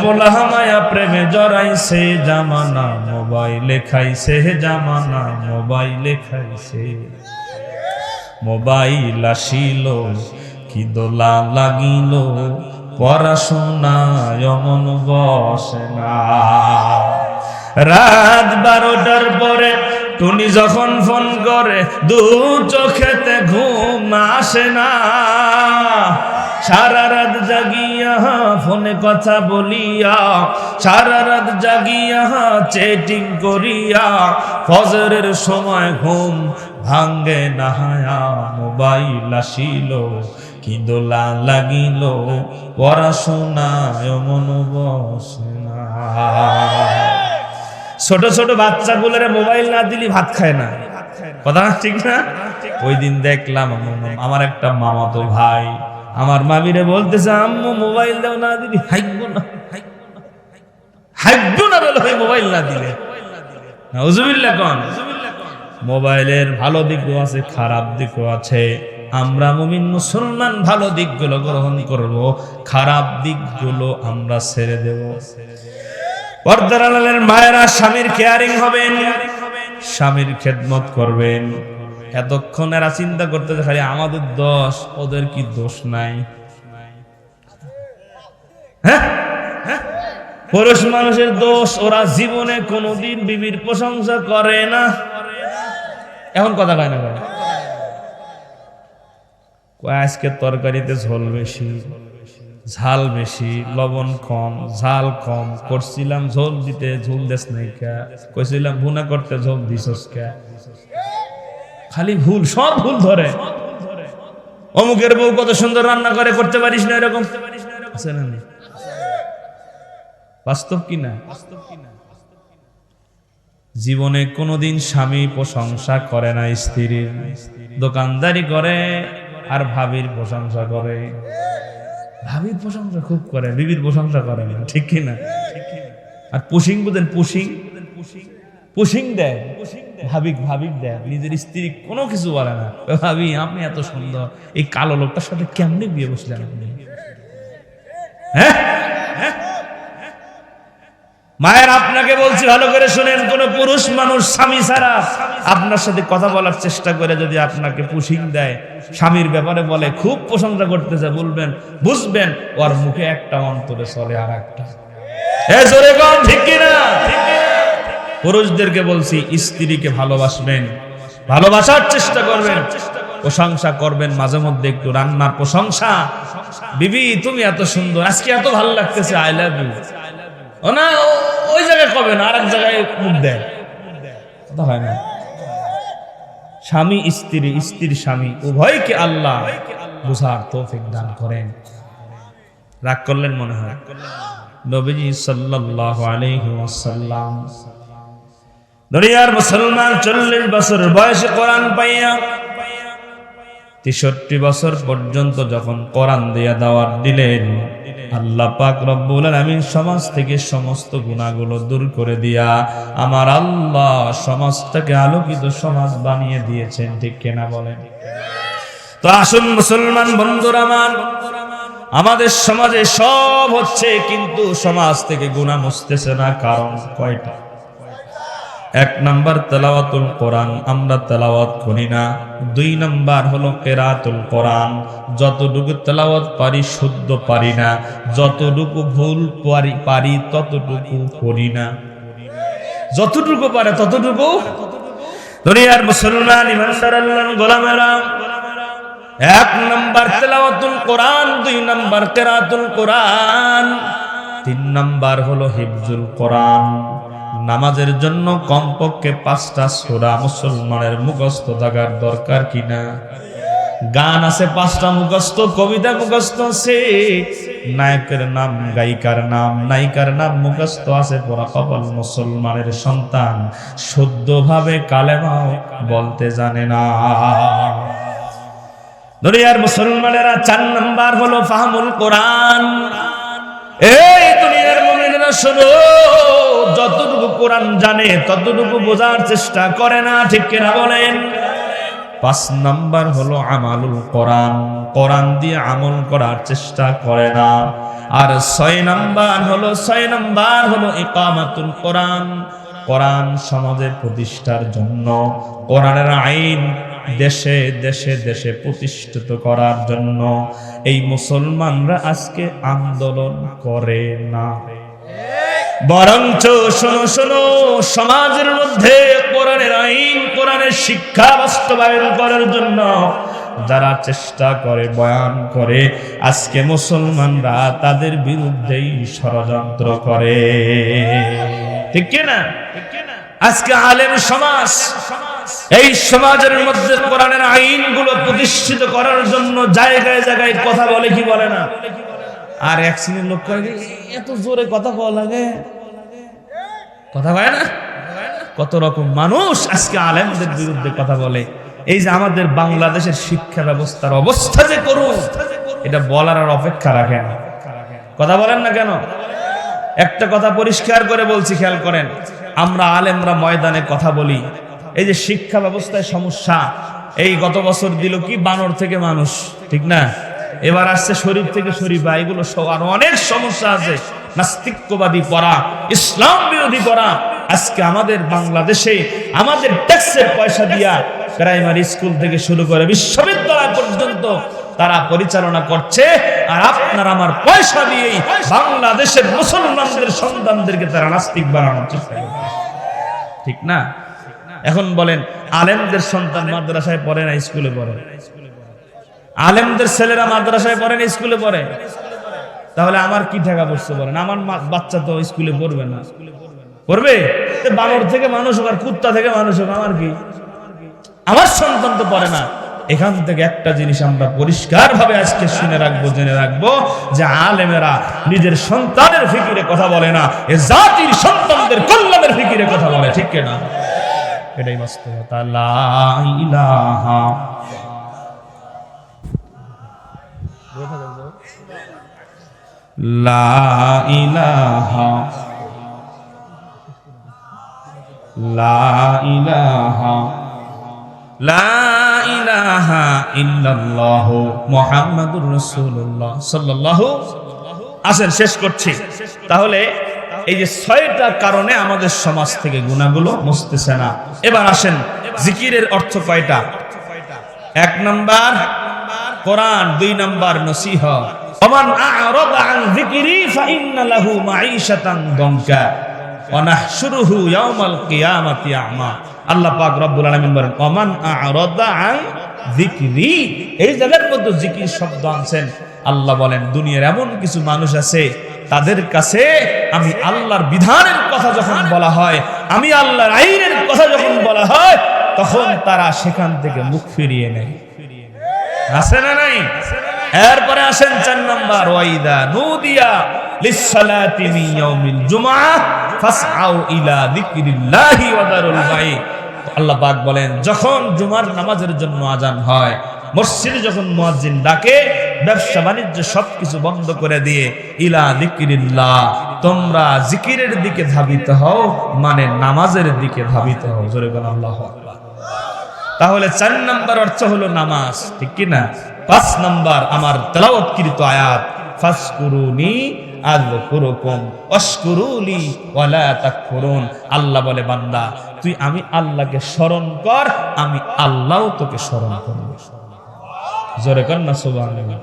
পোলা মায়া প্রেমে জড়াইছে, জামানা মোবাইলে খাইছে, জামানা মোবাইলে খাইছে। মোবাইল আসিল, কি দোলা লাগিল, পড়াশোনায় মন বসে না। রাত 12টার পরে টুনি যখন ফোন করে, দু চোখেতে ঘুম আসে না। সারা রাত জাগিয়া ফোনে কথা বলিয়া, সারা রাত জাগিয়া চ্যাটিং করিয়া, ফজরের সময় ঘুম ভাঙ্গে না। মোবাইল আসিল, কি দোলা লাগিল, পড়াশোনায় মন বসে না। ছোট ছোট বাচ্চাগুলোরে মোবাইল না দিলি ভাত খায় না, কথা ঠিক না? ওই দিন দেখলাম আমার একটা মামাতো ভাই আমার মামিরে বলতেছে, আম্মু মোবাইল দাও, না দিলি হাইকবো না বলে, মোবাইল না দিলে। নাউজুবিল্লাহ কোন? মোবাইলের ভালো দিকও আছে, খারাপ দিকও আছে। আমরা মুমিন মুসলমান ভালো দিকগুলো গ্রহণ করব, খারাপ দিকগুলো আমরা ছেড়ে দেব। পর্দার আড়ালের মায়েরা স্বামীর কেয়ারিং হবেন, স্বামীর খেদমত করবেন। এতক্ষণ এরা চিন্তা করতে খালি আমাদের দোষ, ওদের কি দোষ নাই? হ্যাঁ, পুরুষ মানুষের দোষ, ওরা জীবনে কোনোদিন বিবির প্রশংসা করে না। এখন কথা কয় না, আজকে তরকারিতে ঝোল বেশি, ঝাল বেশি, লবণ কম, ঝাল কম, করছিলাম ঝোল দিতে, ঝোল দেশ নাই কে, কইছিলাম ভুনা করতে, ঝোল দিছস কে। খালি ভুল, সব ভুল ধরে। অমুকের বউ কত সুন্দর রান্না করে, করতে পারিস না, এরকম আছে না? বাস্তব কি না? জীবনে কোনোদিন স্বামী প্রশংসা করে না স্ত্রীর, দোকানদারি করে আর ভাবির প্রশংসা করে। ভাবির প্রশংসা খুব করে, বিবির প্রশংসা করে না, ঠিক কি না? আর পুশিং বুঝেন, পুশিং দেয়, ভাবিক দেয়, নিজের স্ত্রী কোনো কিছু বলে না। ভাবি আপনি এত সুন্দর, এই কালো লোকটার সাথে কেমনে বিয়ে বসলেন আপনি? হ্যাঁ, মায়ের আপনাকে বলছি ভালো করে শুনেন, কোন পুরুষ মানুষ স্বামী ছাড়া আপনার সাথে কথা বলার চেষ্টা করে যদি আপনাকে পুশিং দেয়, স্বামীর ব্যাপারে বলে, খুব প্রশংসা করতেছে, বলবেন, বুঝবেন ওর মুখে একটা, অন্তরে চলে আর একটা। জোরে কম ঠিক কিনা? পুরুষদেরকে বলছি, স্ত্রীকে ভালোবাসবেন, ভালোবাসার চেষ্টা করবেন, প্রশংসা করবেন, মাঝে মধ্যে একটু রান্নার প্রশংসা, বিবি তুমি এত সুন্দর, আজকে এত ভালো লাগতেছে, আই লাভ ইউ। ও না, ওই জায়গায় কবে না, আর এক জায়গায় মুখ দেয়, কথা হয় না। স্বামী স্ত্রী, স্ত্রীর স্বামী, উভয়কে আল্লাহ বুঝার তৌফিক দান করেন। রাগ করলেন মনে হয়? নবীজি সাল্লাল্লাহু আলাইহি ওয়াসাল্লাম দুনিয়ার মুসলমান 40 বছর বয়সে কোরআন পাইয়া 63 বছর পর্যন্ত যখন কোরআন দিয়া দাওয়াত দিলেন, আল্লাহ পাক রব্বুল আলামিন সমাজ থেকে সমস্ত গুনাহগুলো দূর করে দিয়া আমার আল্লাহ সমাজটাকে আলোকিত সমাজ বানিয়ে দিয়েছেন, ঠিক কিনা বলেন? তো আসুন মুসলমান বন্ধুরা আমার, আমাদের সমাজে সব হচ্ছে কিন্তু সমাজ থেকে গুনাহ মুছতেছে না। কারণ কয়টা? 1 নাম্বার তেলাওয়াতুল কোরআন, আমরা তেলাওয়াত করি না। 2 নাম্বার হলো কিরাতুল কোরআন, যতটুকু তেলাওয়াত পারি শুদ্ধ পারি না, যতটুকু ভুল পারি ততটুকু করি না, যতটুকু পারে ততটুকু। দুনিয়ার মুসলমান ইমানদার আল্লাহর গোলামেরা, 1 নাম্বার তেলাওয়াতুল কোরআন, 2 নাম্বার কিরাতুল কোরআন, 3 নাম্বার হলো হিফজুল কোরআন। নামাজের জন্য কমপক্ষে 5টা সূরা মুসলমানের মুখস্থ থাকার দরকার কিনা? গান আছে 5টা মুখস্থ, কবিতা মুখস্থ আছে, নায়কের নাম, গায়িকার নাম, নায়িকার নাম মুখস্থ আছে, পড়া কপাল মুসলমানের সন্তান শুদ্ধভাবে কালেমাও বলতে জানে না। দুনিয়ার মুসলমানেরা 4 নাম্বার হলো ফাহমুল কোরআন। এই দুনিয়ার মুমিনেরা শোনো, যতটুকু কোরআন জানে ততটুকু বোঝার চেষ্টা করে না, ঠিক কিনা বলেন? 5 নাম্বার হলো আমালুল কোরআন, কোরআন দিয়ে আমল করার চেষ্টা করে না। আর 6 নাম্বার হলো ইকামাতুল কোরআন, কোরআন সমাজের প্রতিষ্ঠার জন্য, কোরআনের আইন দেশে দেশে দেশে প্রতিষ্ঠিত করার জন্য এই মুসলমানরা আজকে আন্দোলন করে না। বরঞ্চ শোনো শোনো, সমাজের মধ্যে কোরআনের আইন, কোরআনের শিক্ষা বাস্তবায়ন করার জন্য যারা চেষ্টা করে, বয়ান করে, আজকে মুসলমানরা তাদের বিরুদ্ধেই ষড়যন্ত্র করে, ঠিক কি না? আজকে আলেম সমাজ, এই সমাজের মধ্যে কোরআনের আইনগুলো প্রতিষ্ঠিত করার জন্য জায়গায় জায়গায় কথা বলে, কি বলে না? আর এক শ্রেণীর লোক কয়, এত জোরে কথা বলা লাগে, কথা হয় না? কত রকম মানুষ আজকে আলেমদের বিরুদ্ধে কথা বলে। এই যে আমাদের বাংলাদেশের শিক্ষা ব্যবস্থার অবস্থা যে করুন, এটা বলার আর অপেক্ষা রাখেন। কথা বলেন না কেন? একটা কথা পরিষ্কার করে বলছি, খেয়াল করেন, আমরা আলেমরা ময়দানে কথা বলি, এই যে শিক্ষা ব্যবস্থায় সমস্যা, এই গত বছর দিল কি বানর থেকে মানুষ, ঠিক না? এবার আসছে শরীফ থেকে শরীফা, এগুলো আরো অনেক সমস্যা আছে। নাস্তিকবাদী পড়া, ইসলাম বিরোধী পড়া, আজকে আমাদের বাংলাদেশে আমাদের ট্যাক্সের পয়সা দিয়া প্রাইমারি স্কুল থেকে শুরু করে বিশ্ববিদ্যালয় পর্যন্ত তারা পরিচালনা করছে। আর আপনার আমার পয়সা দিয়েই বাংলাদেশের মুসলমানদের সন্তানদেরকে তারা নাস্তিক বানানোর চেষ্টা করে, ঠিক না? এখন বলেন, আলেমদের সন্তান মাদ্রাসায় পড়ে না স্কুলে পড়ে? আলেমদের ছেলেরা মাদ্রাসায় পড়ে না স্কুলে পড়ে? তাহলে আমার কি ঠেকা পড়ছে বলেন? আমার বাচ্চা তো স্কুলে পড়বে না, পড়বে? বানর থেকে মানুষ হোক আর কুত্তা থেকে মানুষ হোক, আমার কি? আমার সন্তান তো পড়ে না। এখান থেকে একটা জিনিস আমরা পরিষ্কার ভাবে আজকে শুনে রাখবো, জেনে রাখবো যে আলেমেরা নিজের সন্তানের ফিকিরে কথা বলে না, এ জাতির সন্তানদের কল্যাণের ফিকিরে কথা বলে, ঠিক কিনা? এটাই বাস্তবতা। লা ইলাহা লা ইলাহা লা ইলাহা লা ইলাহা ইল্লাল্লাহু মুহাম্মাদুর রাসূলুল্লাহ সাল্লাল্লাহু। আসেন শেষ করছি। তাহলে এই যে 6টা কারণে আমাদের সমাজ থেকে গুনাহগুলো মুছতেছে না। এবার আসেন জিকিরের অর্থ কয়টা? 1 নাম্বার কোরআন, 2 নাম্বার নসিহত। ওমান আ'রাদা আন যিকরি ফাইন্না লাহু মাঈশাতান দনকা ওয়া নাহশুরুহু ইয়াওমাল কিয়ামাতি আ'মা। আল্লাহ পাক রব্বুল আলামিন বলেন ওমান আ'রাদা আন যিকরি। এই জায়গার মধ্যে জিকির শব্দ আনছেন। আল্লাহ বলেন দুনিয়ার এমন কিছু মানুষ আছে তাদের কাছে আমি আল্লাহর বিধানের কথা যখন বলা হয়, আমি আল্লাহর আইনের কথা যখন বলা হয়, তখন তারা সেখান থেকে মুখ ফিরিয়ে নেয়। আছে না নাই? এরপরে আসেন 4 নাম্বার, ওয়াইদা নুদিয়া লিসসালাতি মিন ইয়াউমিল জুমআহ ফাসআউ ইলা যিকরিল্লাহি ওয়া দারুল বাই। আল্লাহ পাক বলেন যখন জুমার নামাজের জন্য আজান হয়, মসজিদে যখন মুয়াজ্জিন ডাকে, ব্যবসা বাণিজ্য সবকিছু বন্ধ করে দিয়ে ইলা যিকরিল্লাহ, তোমরা জিকিরের দিকে ধাবিত হও, মানে নামাজের দিকে ধাবিত হও। জোরে বলেন আল্লাহু আকবার। তাহলে 4 নাম্বার অর্থ হলো নামাজ, ঠিক কি না? 5 নাম্বার আমার তেলাওয়াতকৃত আয়াত, ফাসকুরুনি আযকুরুকুম ওয়াশকুরুলি ওয়ালা তাকফুরুন। আল্লাহ বলে বান্দা তুই আমি আল্লাহকে স্মরণ কর, আমি আল্লাহও তোকে স্মরণ করব। জোরে কর না সুবহানাল্লাহ।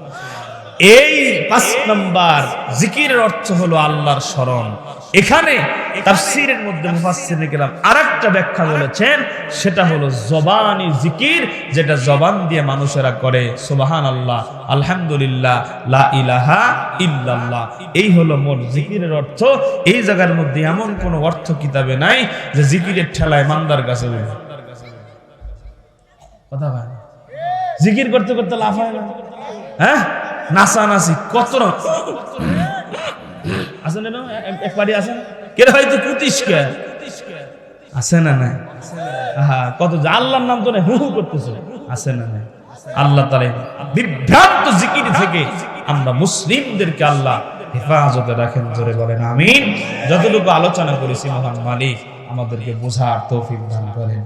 এই 5 নাম্বার জিকিরের অর্থ হলো আল্লাহর স্মরণ। এখানে তাফসীরের মধ্যে মুফাসসিরিনে কেরাম আরেকটা ব্যাখ্যা বলেছেন, সেটা হলো জবানি জিকির, যেটা জবান দিয়ে মানুষেরা করে, সুবহানাল্লাহ, আলহামদুলিল্লাহ, লা ইলাহা ইল্লাল্লাহ। এই হলো মোট জিকিরের অর্থ। এই জায়গার মধ্যে এমন কোন অর্থ কিতাবে নাই যে জিকিরের ঠেলায় মান্দার কাছে কথা হয়। জিকির করতে করতে লাভ হয় না, হ্যাঁ? নাচানাচি কত আছে না? একবারই আছেন কে হয়তো কুতিশকে আছে না নাই? কত আল্লাহর নাম তো হু হু করতেছে, আছে না নাই? আল্লাহ তাআলা বিভ্রান্ত জিকির থেকে আমরা মুসলিমদেরকে আল্লাহ হেফাজতে রাখেন। জোরে বলেন আমিন। যতটুকু আলোচনা করেছি মহান মালিক আমাদেরকে বোঝার তৌফিক দান করেন।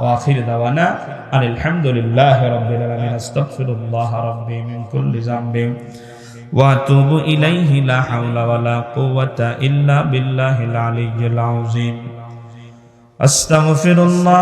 وآخر دعوانا أن الحمد لله رب العالمين أستغفر الله ربي من كل ذنب وأتوب إليه لا حول ولا قوة إلا بالله العلي العظيم أستغفر الله